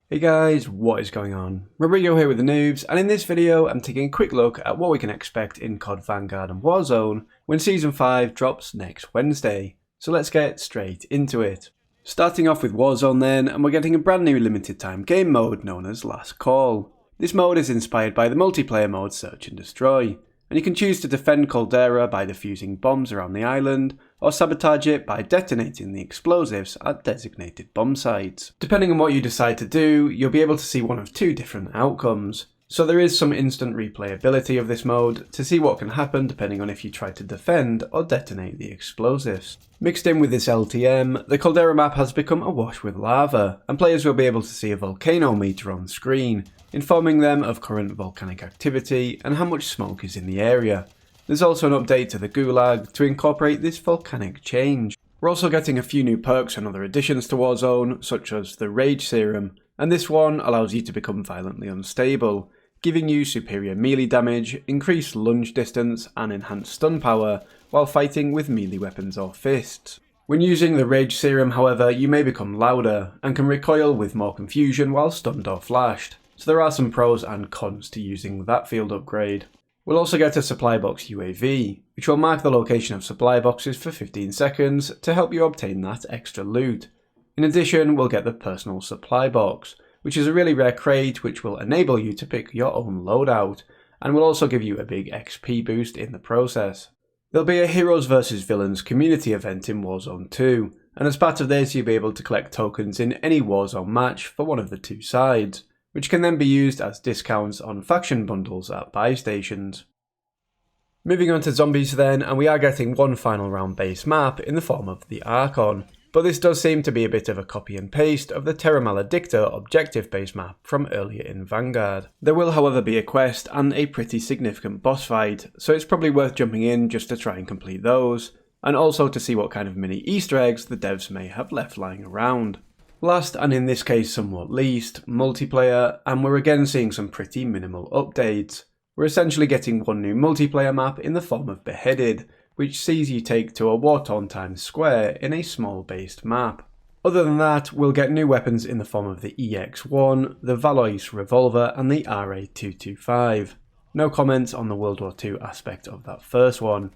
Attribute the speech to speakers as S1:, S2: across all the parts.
S1: Hey guys, what is going on? Rodrigo here with the noobs, and in this video I'm taking a quick look at what we can expect in COD Vanguard and Warzone when Season 5 drops next Wednesday. So let's get straight into it. Starting off with Warzone then, and we're getting a brand new limited time game mode known as Last Call. This mode is inspired by the multiplayer mode Search and Destroy, and you can choose to defend Caldera by defusing bombs around the island, or sabotage it by detonating the explosives at designated bomb sites. Depending on what you decide to do, you'll be able to see one of two different outcomes. So there is some instant replayability of this mode to see what can happen depending on if you try to defend or detonate the explosives. Mixed in with this LTM, the Caldera map has become awash with lava, and players will be able to see a volcano meter on screen, informing them of current volcanic activity and how much smoke is in the area. There's also an update to the Gulag to incorporate this volcanic change. We're also getting a few new perks and other additions to Warzone, such as the Rage Serum, and this one allows you to become violently unstable, giving you superior melee damage, increased lunge distance and enhanced stun power while fighting with melee weapons or fists. When using the Rage Serum, however, you may become louder and can recoil with more confusion while stunned or flashed, so there are some pros and cons to using that field upgrade. We'll also get a supply box UAV, which will mark the location of supply boxes for 15 seconds to help you obtain that extra loot. In addition, we'll get the personal supply box, which is a really rare crate which will enable you to pick your own loadout, and will also give you a big XP boost in the process. There'll be a Heroes vs Villains community event in Warzone 2, and as part of this you'll be able to collect tokens in any Warzone match for one of the two sides, which can then be used as discounts on faction bundles at buy stations. Moving on to zombies then, and we are getting one final round base map in the form of the Archon, but this does seem to be a bit of a copy and paste of the Terra Maledicta objective based map from earlier in Vanguard. There will however be a quest and a pretty significant boss fight, so it's probably worth jumping in just to try and complete those, and also to see what kind of mini Easter eggs the devs may have left lying around. Last, and in this case somewhat least, multiplayer, and we're again seeing some pretty minimal updates. We're essentially getting one new multiplayer map in the form of Beheaded, which sees you take to a war-torn Times Square in a small based map. Other than that, we'll get new weapons in the form of the EX-1, the Valois revolver and the RA-225. No comments on the World War II aspect of that first one.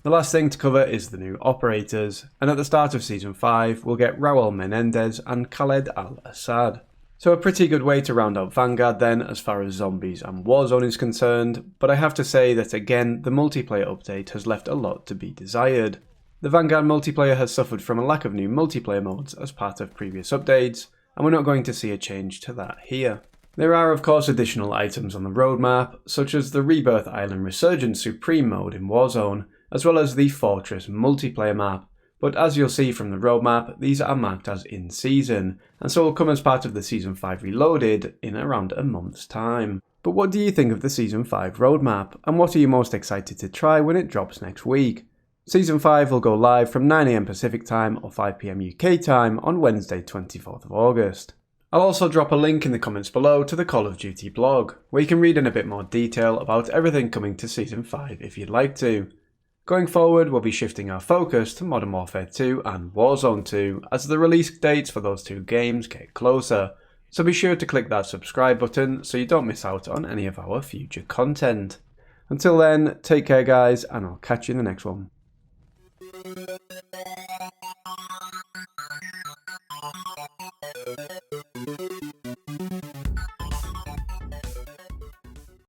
S1: The last thing to cover is the new operators, and at the start of Season 5 we'll get Raul Menendez and Khaled Al-Assad. So a pretty good way to round out Vanguard then as far as zombies and Warzone is concerned, but I have to say that again the multiplayer update has left a lot to be desired. The Vanguard multiplayer has suffered from a lack of new multiplayer modes as part of previous updates, and we're not going to see a change to that here. There are of course additional items on the roadmap, such as the Rebirth Island Resurgence Supreme mode in Warzone, as well as the Fortress multiplayer map, but as you'll see from the roadmap, these are marked as in season, and so will come as part of the Season 5 Reloaded in around a month's time. But what do you think of the Season 5 roadmap, and what are you most excited to try when it drops next week? Season 5 will go live from 9 AM Pacific time or 5 PM UK time on Wednesday 24th of August. I'll also drop a link in the comments below to the Call of Duty blog, where you can read in a bit more detail about everything coming to Season 5 if you'd like to. Going forward, we'll be shifting our focus to Modern Warfare 2 and Warzone 2 as the release dates for those two games get closer, so be sure to click that subscribe button so you don't miss out on any of our future content. Until then, take care guys, and I'll catch you in the next one.